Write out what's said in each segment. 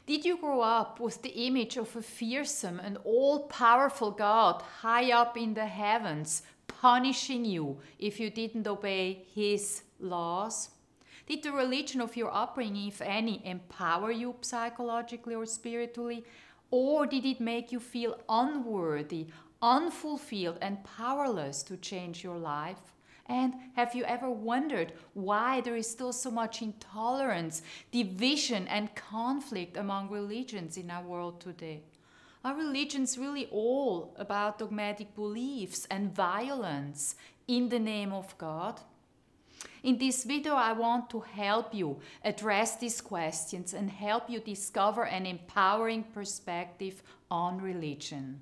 Did you grow up with the image of a fearsome and all-powerful God high up in the heavens, punishing you if you didn't obey His laws? Did the religion of your upbringing, if any, empower you psychologically or spiritually? Or did it make you feel unworthy, unfulfilled, and powerless to change your life? And have you ever wondered why there is still so much intolerance, division, and conflict among religions in our world today? Are religions really all about dogmatic beliefs and violence in the name of God? In this video, I want to help you address these questions and help you discover an empowering perspective on religion.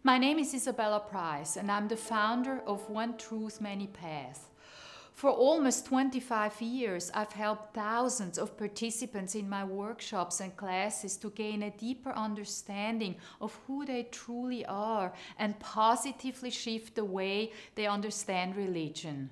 My name is Isabella Price, and I'm the founder of One Truth, Many Paths. For almost 25 years, I've helped thousands of participants in my workshops and classes to gain a deeper understanding of who they truly are and positively shift the way they understand religion.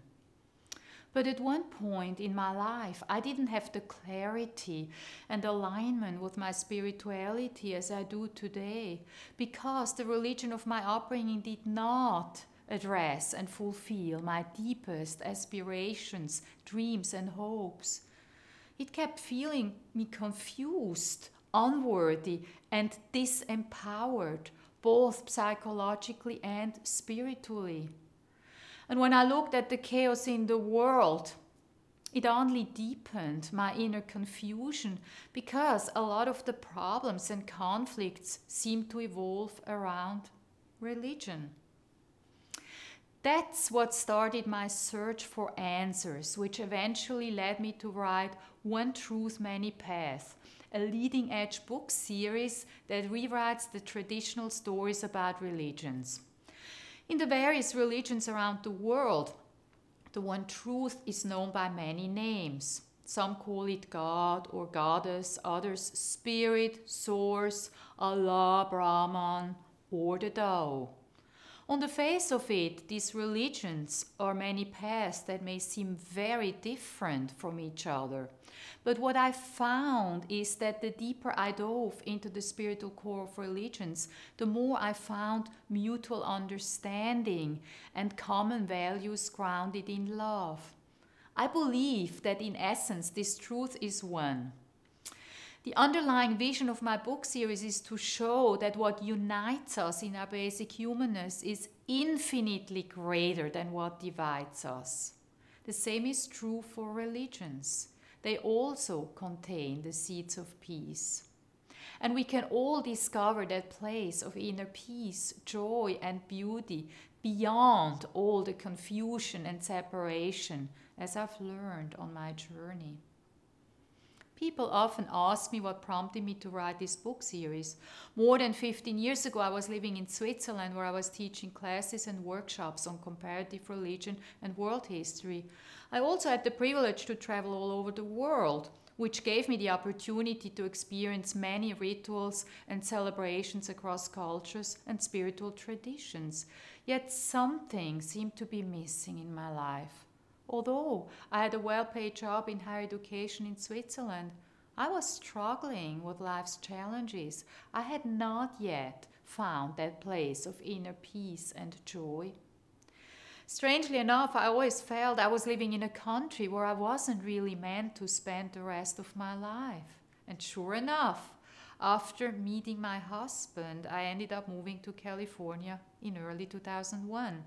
But at one point in my life, I didn't have the clarity and alignment with my spirituality as I do today, because the religion of my upbringing did not address and fulfill my deepest aspirations, dreams, and hopes. It kept feeling me confused, unworthy, and disempowered, both psychologically and spiritually. And when I looked at the chaos in the world, it only deepened my inner confusion, because a lot of the problems and conflicts seemed to evolve around religion. That's what started my search for answers, which eventually led me to write One Truth, Many Paths, a leading-edge book series that rewrites the traditional stories about religions. In the various religions around the world, the One Truth is known by many names. Some call it God or Goddess, others Spirit, Source, Allah, Brahman, or the Tao. On the face of it, these religions are many paths that may seem very different from each other. But what I found is that the deeper I dove into the spiritual core of religions, the more I found mutual understanding and common values grounded in love. I believe that in essence, this truth is one. The underlying vision of my book series is to show that what unites us in our basic humanness is infinitely greater than what divides us. The same is true for religions. They also contain the seeds of peace. And we can all discover that place of inner peace, joy, and beauty beyond all the confusion and separation, as I've learned on my journey. People often ask me what prompted me to write this book series. More than 15 years ago, I was living in Switzerland, where I was teaching classes and workshops on comparative religion and world history. I also had the privilege to travel all over the world, which gave me the opportunity to experience many rituals and celebrations across cultures and spiritual traditions. Yet something seemed to be missing in my life. Although I had a well-paid job in higher education in Switzerland, I was struggling with life's challenges. I had not yet found that place of inner peace and joy. Strangely enough, I always felt I was living in a country where I wasn't really meant to spend the rest of my life. And sure enough, after meeting my husband, I ended up moving to California in early 2001.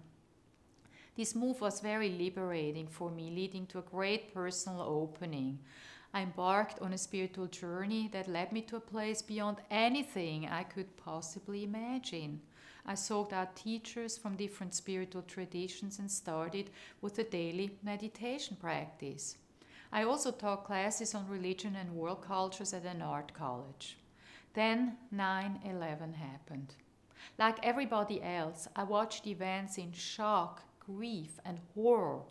This move was very liberating for me, leading to a great personal opening. I embarked on a spiritual journey that led me to a place beyond anything I could possibly imagine. I sought out teachers from different spiritual traditions and started with a daily meditation practice. I also taught classes on religion and world cultures at an art college. Then 9/11 happened. Like everybody else, I watched events in shock, grief, and horror.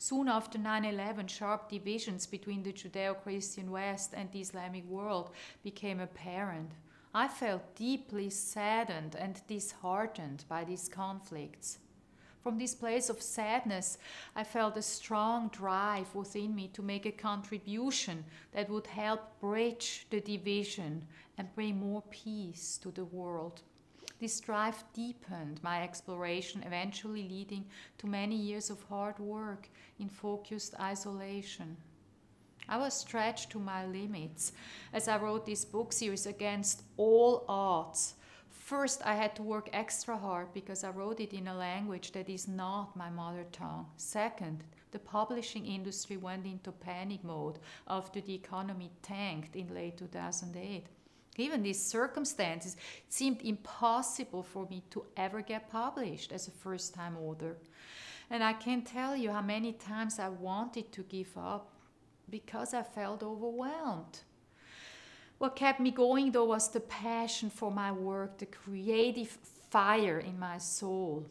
Soon after 9/11, sharp divisions between the Judeo-Christian West and the Islamic world became apparent. I felt deeply saddened and disheartened by these conflicts. From this place of sadness, I felt a strong drive within me to make a contribution that would help bridge the division and bring more peace to the world. This drive deepened my exploration, eventually leading to many years of hard work in focused isolation. I was stretched to my limits as I wrote this book series against all odds. First, I had to work extra hard because I wrote it in a language that is not my mother tongue. Second, the publishing industry went into panic mode after the economy tanked in late 2008. Given these circumstances, it seemed impossible for me to ever get published as a first-time author. And I can't tell you how many times I wanted to give up because I felt overwhelmed. What kept me going, though, was the passion for my work, the creative fire in my soul.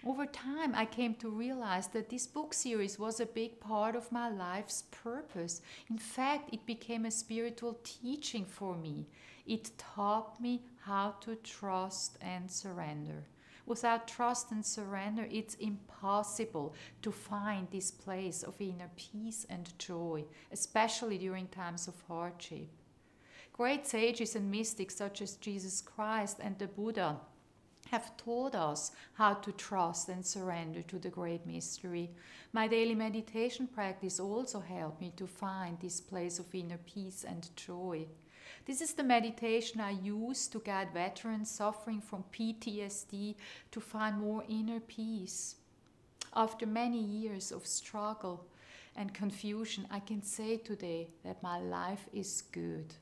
Over time, I came to realize that this book series was a big part of my life's purpose. In fact, it became a spiritual teaching for me. It taught me how to trust and surrender. Without trust and surrender, it's impossible to find this place of inner peace and joy, especially during times of hardship. Great sages and mystics such as Jesus Christ and the Buddha have taught us how to trust and surrender to the great mystery. My daily meditation practice also helped me to find this place of inner peace and joy. This is the meditation I use to guide veterans suffering from PTSD to find more inner peace. After many years of struggle and confusion, I can say today that my life is good.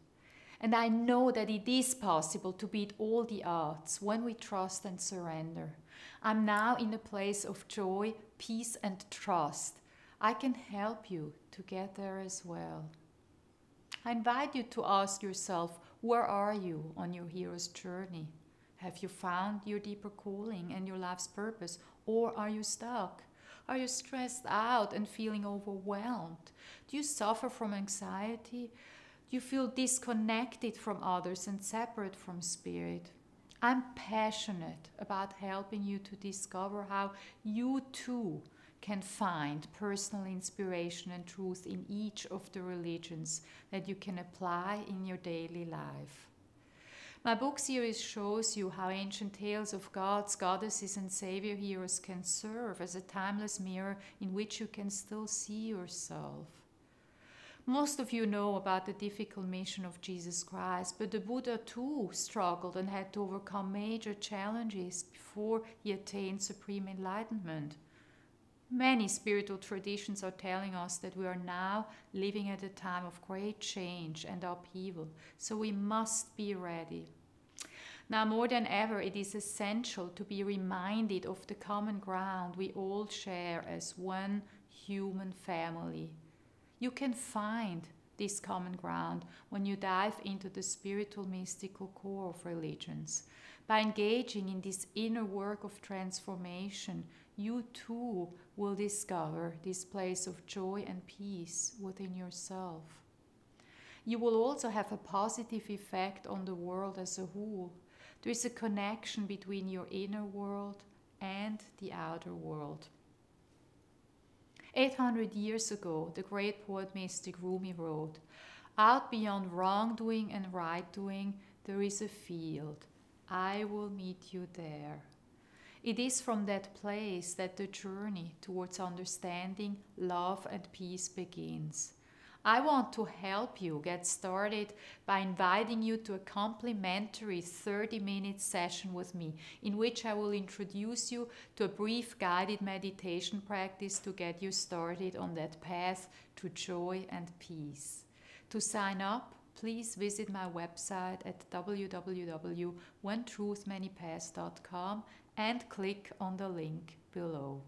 And I know that it is possible to beat all the odds when we trust and surrender. I'm now in a place of joy, peace, and trust. I can help you to get there as well. I invite you to ask yourself, where are you on your hero's journey? Have you found your deeper calling and your life's purpose, or are you stuck? Are you stressed out and feeling overwhelmed? Do you suffer from anxiety? Do you feel disconnected from others and separate from spirit? I'm passionate about helping you to discover how you too can find personal inspiration and truth in each of the religions that you can apply in your daily life. My book series shows you how ancient tales of gods, goddesses, and savior heroes can serve as a timeless mirror in which you can still see yourself. Most of you know about the difficult mission of Jesus Christ, but the Buddha too struggled and had to overcome major challenges before he attained supreme enlightenment. Many spiritual traditions are telling us that we are now living at a time of great change and upheaval, so we must be ready. Now more than ever, it is essential to be reminded of the common ground we all share as one human family. You can find this common ground when you dive into the spiritual mystical core of religions. By engaging in this inner work of transformation, you too will discover this place of joy and peace within yourself. You will also have a positive effect on the world as a whole. There is a connection between your inner world and the outer world. 800 years ago, the great poet mystic Rumi wrote, "Out beyond wrongdoing and right-doing, there is a field. I will meet you there." It is from that place that the journey towards understanding, love, and peace begins. I want to help you get started by inviting you to a complimentary 30-minute session with me, in which I will introduce you to a brief guided meditation practice to get you started on that path to joy and peace. To sign up, please visit my website at www.whentruthmanypaths.com and click on the link below.